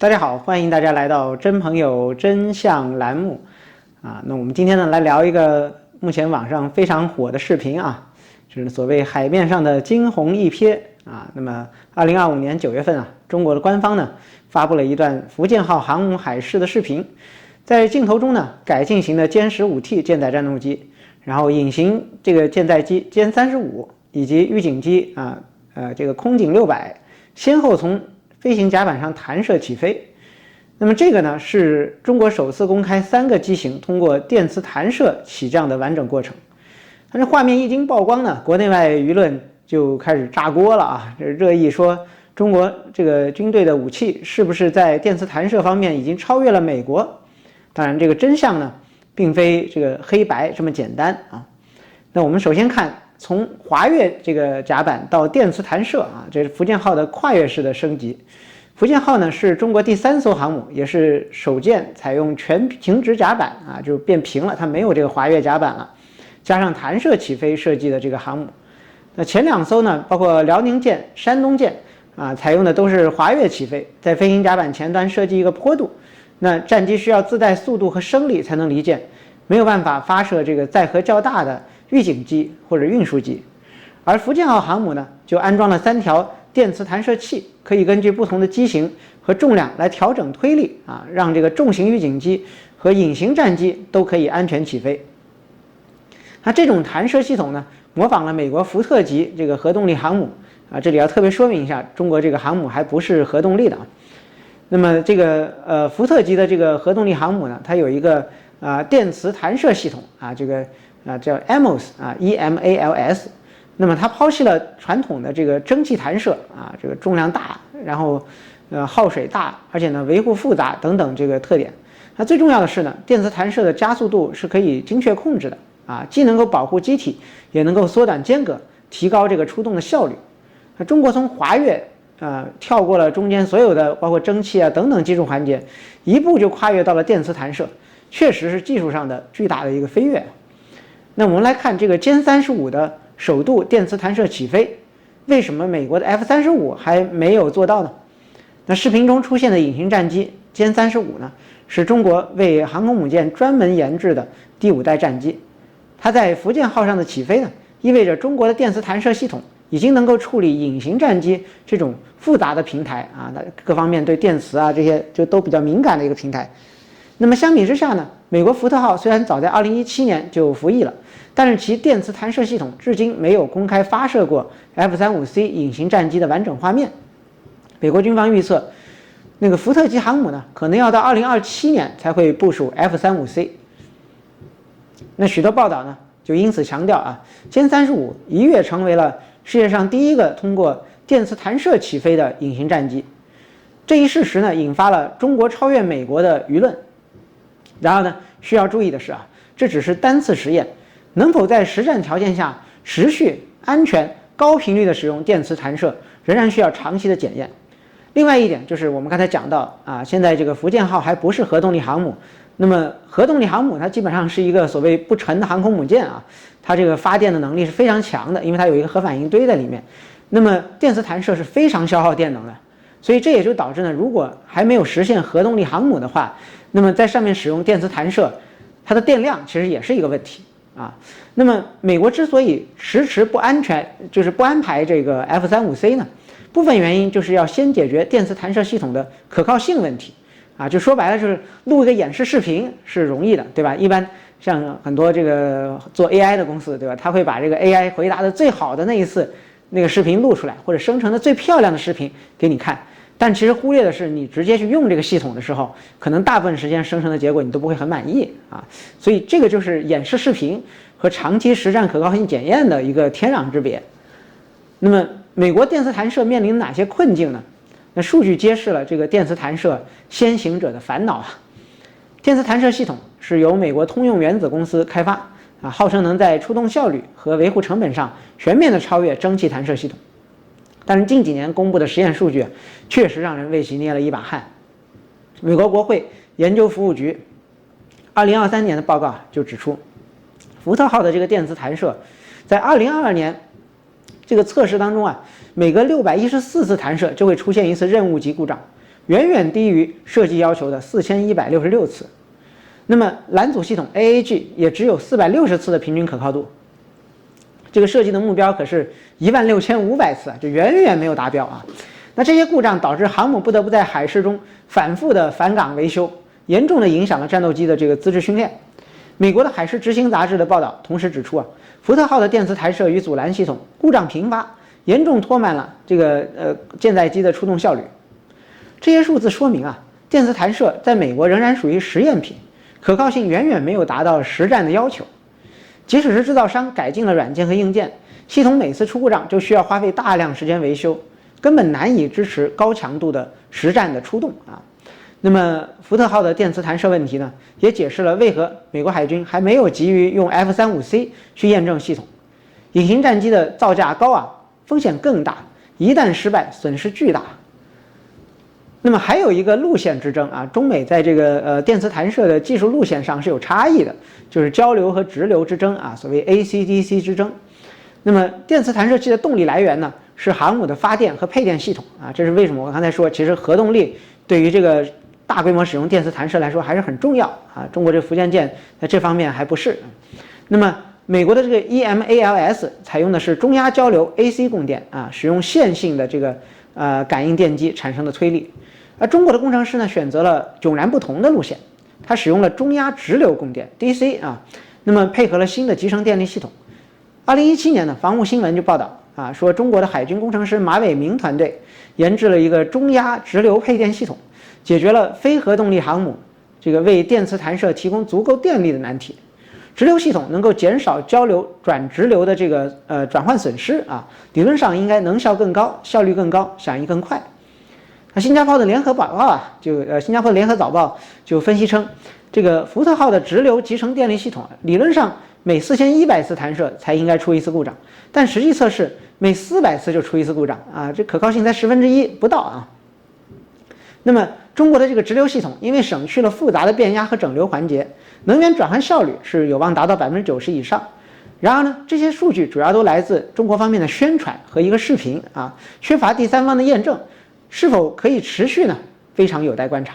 大家好，欢迎大家来到真朋友真相栏目那我们今天呢来聊一个目前网上非常火的视频就是所谓海面上的惊鸿一瞥那么2025年9月份中国的官方呢发布了一段福建号航母海试的视频，在镜头中呢改进型的歼 15T 舰载战斗机，然后隐形这个舰载机歼35以及预警机这个空警600先后从飞行甲板上弹射起飞。那么这个呢是中国首次公开3个机型通过电磁弹射起降的完整过程。但是画面一经曝光呢，国内外舆论就开始炸锅了这热议说中国这个军队的武器是不是在电磁弹射方面已经超越了美国？当然这个真相呢并非这个黑白这么简单那我们首先看从滑跃这个甲板到电磁弹射这是福建号的跨越式的升级。福建号呢是中国第3艘航母，也是首舰采用全平直甲板就变平了，它没有这个滑跃甲板了，加上弹射起飞设计的这个航母。那前2艘呢，包括辽宁舰、山东舰采用的都是滑跃起飞，在飞行甲板前端设计一个坡度，那战机需要自带速度和升力才能离舰，没有办法发射这个载荷较大的预警机或者运输机。而福建号航母呢就安装了3条电磁弹射器，可以根据不同的机型和重量来调整推力让这个重型预警机和隐形战机都可以安全起飞。那这种弹射系统呢模仿了美国福特级这个核动力航母这里要特别说明一下，中国这个航母还不是核动力的那么这个福特级的这个核动力航母呢，它有一个电磁弹射系统这个叫 EMALS EMALS。那么它抛弃了传统的这个蒸汽弹射这个重量大，然后耗水大，而且呢维护复杂等等这个特点。那最重要的是呢，电磁弹射的加速度是可以精确控制的既能够保护机体，也能够缩短间隔，提高这个出动的效率。那中国从滑跃跳过了中间所有的包括蒸汽等等技术环节，一步就跨越到了电磁弹射，确实是技术上的巨大的一个飞跃。那我们来看这个歼35的首度电磁弹射起飞，为什么美国的 F-35还没有做到呢？那视频中出现的隐形战机歼35呢，是中国为航空母舰专门研制的第5代战机。它在福建号上的起飞呢，意味着中国的电磁弹射系统已经能够处理隐形战机这种复杂的平台各方面对电磁这些就都比较敏感的一个平台。那么相比之下呢，美国福特号虽然早在2017年就服役了，但是其电磁弹射系统至今没有公开发射过 F-35C 隐形战机的完整画面。美国军方预测，那个福特级航母呢，可能要到2027年才会部署 F-35C。那许多报道呢，就因此强调歼35一跃成为了世界上第一个通过电磁弹射起飞的隐形战机。这一事实呢，引发了中国超越美国的舆论。然而呢，需要注意的是这只是单次实验，能否在实战条件下持续、安全、高频率的使用电磁弹射，仍然需要长期的检验。另外一点就是我们刚才讲到现在这个福建号还不是核动力航母，那么核动力航母它基本上是一个所谓不沉的航空母舰它这个发电的能力是非常强的，因为它有一个核反应堆在里面。那么电磁弹射是非常消耗电能的，所以这也就导致呢，如果还没有实现核动力航母的话，那么在上面使用电磁弹射，它的电量其实也是一个问题那么美国之所以迟迟不安全，就是不安排这个 F-35C 呢，部分原因就是要先解决电磁弹射系统的可靠性问题就说白了就是录一个演示视频是容易的，对吧？一般像很多这个做 AI 的公司，对吧？他会把这个 AI 回答的最好的那一次那个视频录出来，或者生成的最漂亮的视频给你看。但其实忽略的是，你直接去用这个系统的时候，可能大部分时间生成的结果你都不会很满意所以这个就是演示视频和长期实战可靠性检验的一个天壤之别。那么美国电磁弹射面临哪些困境呢？那数据揭示了这个电磁弹射先行者的烦恼电磁弹射系统是由美国通用原子公司开发号称能在出动效率和维护成本上全面的超越蒸汽弹射系统。但是近几年公布的实验数据确实让人为其捏了一把汗。美国国会研究服务局2023年的报告就指出，福特号的这个电磁弹射在2022年这个测试当中每隔614次弹射就会出现一次任务级故障，远远低于设计要求的4166次。那么蓝组系统 AAG 也只有460次的平均可靠度，这个设计的目标可是16500次啊，就远远没有达标啊。那这些故障导致航母不得不在海试中反复的返岗维修，严重的影响了战斗机的这个资质训练。美国的海事执行杂志的报道同时指出啊，福特号的电磁弹射与阻拦系统故障频发，严重拖慢了这个舰载机的出动效率。这些数字说明啊，电磁弹射在美国仍然属于实验品，可靠性远远没有达到实战的要求。即使是制造商改进了软件和硬件，系统每次出故障就需要花费大量时间维修，根本难以支持高强度的实战的出动啊。那么福特号的电磁弹射问题呢，也解释了为何美国海军还没有急于用 F-35C 去验证系统。隐形战机的造价高啊，风险更大，一旦失败，损失巨大。那么还有一个路线之争啊，中美在这个电磁弹射的技术路线上是有差异的，就是交流和直流之争啊，所谓 AC/DC 之争。那么电磁弹射器的动力来源呢，是航母的发电和配电系统啊，这是为什么我刚才说，其实核动力对于这个大规模使用电磁弹射来说还是很重要啊。中国这福建舰在这方面还不是。那么美国的这个 EMALS 采用的是中压交流 AC 供电啊，使用线性的这个感应电机产生的推力。而中国的工程师呢，选择了迥然不同的路线，它使用了中压直流供电 DC 啊，那么配合了新的集成电力系统。2017年呢，防务新闻就报道啊，说中国的海军工程师马伟明团队研制了一个中压直流配电系统，解决了非核动力航母这个为电磁弹射提供足够电力的难题。直流系统能够减少交流转直流的这个转换损失啊，理论上应该能效更高，效率更高，响应更快。那新加坡的联合早报啊，新加坡的联合早报就分析称，这个福特号的直流集成电力系统理论上每4100次弹射才应该出一次故障，但实际测试每400次就出一次故障啊，这可靠性才1/10不到啊。那么中国的这个直流系统因为省去了复杂的变压和整流环节，能源转换效率是有望达到90%以上。然而呢，这些数据主要都来自中国方面的宣传和一个视频啊，缺乏第三方的验证。是否可以持续呢？非常有待观察。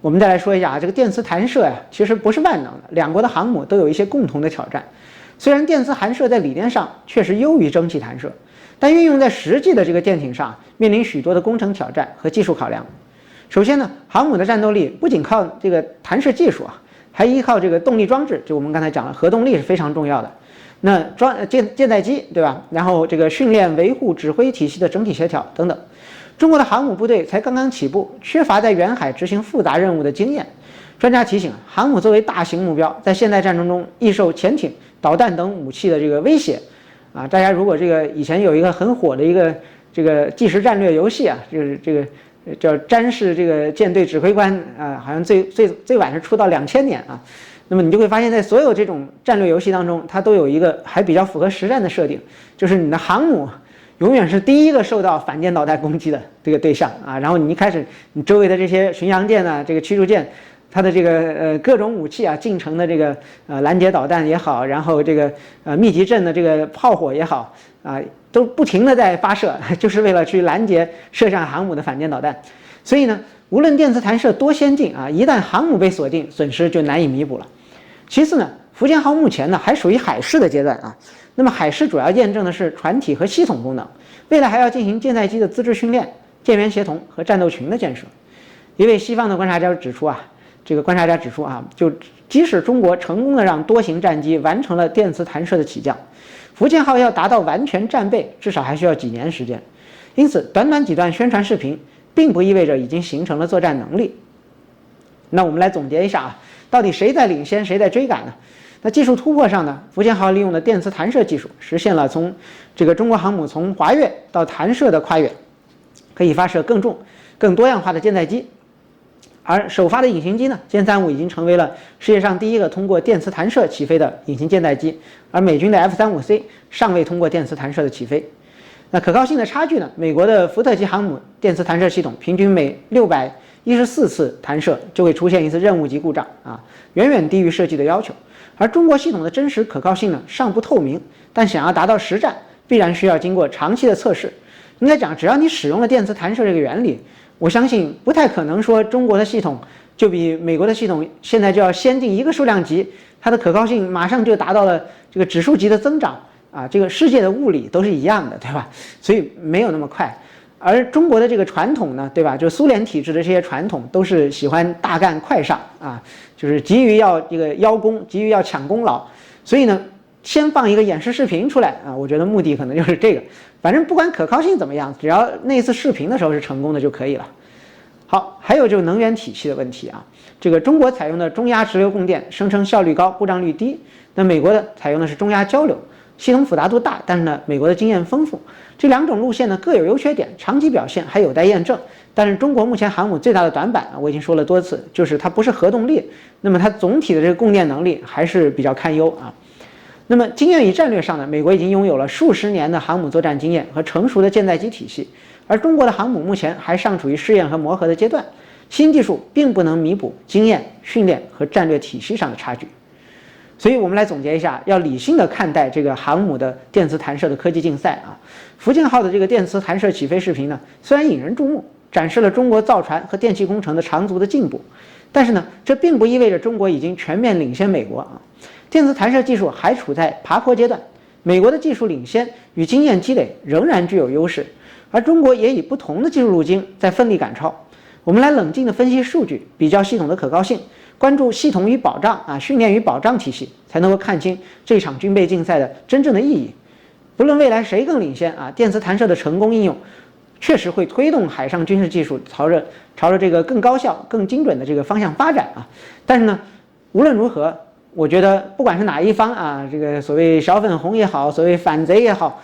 我们再来说一下啊，这个电磁弹射呀，其实不是万能的，两国的航母都有一些共同的挑战。虽然电磁弹射在理念上确实优于蒸汽弹射，但运用在实际的这个舰艇上，面临许多的工程挑战和技术考量。首先呢，航母的战斗力不仅靠这个弹射技术啊，还依靠这个动力装置，就我们刚才讲了，核动力是非常重要的。那舰载机对吧？然后这个训练、维护、指挥体系的整体协调等等。中国的航母部队才刚刚起步，缺乏在远海执行复杂任务的经验。专家提醒，航母作为大型目标，在现代战争中易受潜艇、导弹等武器的这个威胁。啊，大家如果这个以前有一个很火的一个这个即时战略游戏啊，就是这个叫詹氏这个舰队指挥官啊，好像最晚是出到2000年啊。那么你就会发现，在所有这种战略游戏当中，它都有一个还比较符合实战的设定，就是你的航母永远是第一个受到反舰导弹攻击的这个对象啊。然后你一开始，你周围的这些巡洋舰啊，这个驱逐舰，它的这个各种武器啊，近程的这个拦截导弹也好，然后这个密集阵的这个炮火也好啊，都不停的在发射，就是为了去拦截射向航母的反舰导弹。所以呢，无论电磁弹射多先进啊，一旦航母被锁定，损失就难以弥补了。其次呢，福建号目前呢还属于海试的阶段啊。那么海试主要验证的是船体和系统功能，未来还要进行舰载机的资质训练、舰员协同和战斗群的建设。一位西方的观察家指出啊，就即使中国成功的让多型战机完成了电磁弹射的起降，福建号要达到完全战备，至少还需要几年时间。因此，短短几段宣传视频，并不意味着已经形成了作战能力。那我们来总结一下啊，到底谁在领先，谁在追赶呢？那技术突破上呢，福建号利用的电磁弹射技术实现了从这个中国航母从滑跃到弹射的跨越，可以发射更重、更多样化的舰载机。而首发的隐形机呢，歼35已经成为了世界上第一个通过电磁弹射起飞的隐形舰载机，而美军的 F-35C 尚未通过电磁弹射的起飞。那可靠性的差距呢？美国的福特级航母电磁弹射系统平均每614次弹射就会出现一次任务级故障啊，远远低于设计的要求。而中国系统的真实可靠性呢尚不透明，但想要达到实战，必然需要经过长期的测试。应该讲，只要你使用了电磁弹射这个原理，我相信不太可能说中国的系统就比美国的系统现在就要先进一个数量级，它的可靠性马上就达到了这个指数级的增长啊！这个世界的物理都是一样的，对吧？所以没有那么快。而中国的这个传统呢，对吧？就苏联体制的这些传统都是喜欢大干快上啊，就是急于要这个邀功，急于要抢功劳。所以呢，先放一个演示视频出来啊，我觉得目的可能就是这个。反正不管可靠性怎么样，只要那次视频的时候是成功的就可以了。好，还有就是能源体系的问题啊，这个中国采用的中压直流供电，声称效率高，故障率低。那美国的采用的是中压交流，系统复杂度大，但是呢，美国的经验丰富。这两种路线呢各有优缺点，长期表现还有待验证。但是中国目前航母最大的短板啊，我已经说了多次，就是它不是核动力，那么它总体的这个供电能力还是比较堪忧啊。那么经验与战略上呢，美国已经拥有了数十年的航母作战经验和成熟的舰载机体系，而中国的航母目前还尚处于试验和磨合的阶段，新技术并不能弥补经验、训练和战略体系上的差距。所以我们来总结一下，要理性的看待这个航母的电磁弹射的科技竞赛啊。福建号的这个电磁弹射起飞视频呢，虽然引人注目，展示了中国造船和电气工程的长足的进步，但是呢，这并不意味着中国已经全面领先美国啊。电磁弹射技术还处在爬坡阶段，美国的技术领先与经验积累仍然具有优势，而中国也以不同的技术路径在奋力赶超。我们来冷静地分析数据，比较系统的可靠性，关注系统与保障啊，训练与保障体系，才能够看清这场军备竞赛的真正的意义。不论未来谁更领先啊，电磁弹射的成功应用确实会推动海上军事技术朝着这个更高效、更精准的这个方向发展啊。但是呢，无论如何，我觉得不管是哪一方啊，这个所谓小粉红也好，所谓反贼也好，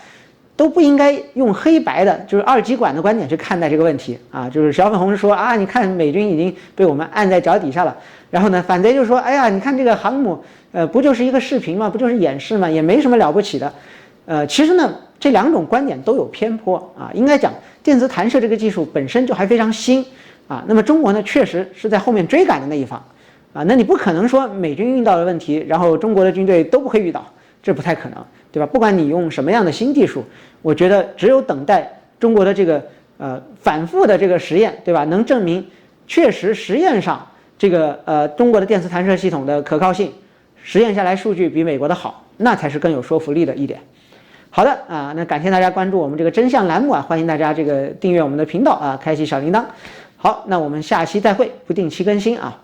都不应该用黑白的，就是二极管的观点去看待这个问题啊。就是小粉红说啊，你看美军已经被我们按在脚底下了，然后呢，反贼就说，哎呀，你看这个航母，不就是一个视频吗？不就是演示吗？也没什么了不起的。其实呢，这两种观点都有偏颇啊。应该讲，电磁弹射这个技术本身就还非常新啊。那么中国呢，确实是在后面追赶的那一方啊。那你不可能说美军遇到的问题，然后中国的军队都不会遇到，这不太可能，对吧？不管你用什么样的新技术，我觉得只有等待中国的这个反复的这个实验，对吧？能证明确实实验上这个中国的电磁弹射系统的可靠性，实验下来数据比美国的好，那才是更有说服力的一点。好的啊，那感谢大家关注我们这个真相栏目啊，欢迎大家这个订阅我们的频道啊，开启小铃铛。好，那我们下期再会，不定期更新啊。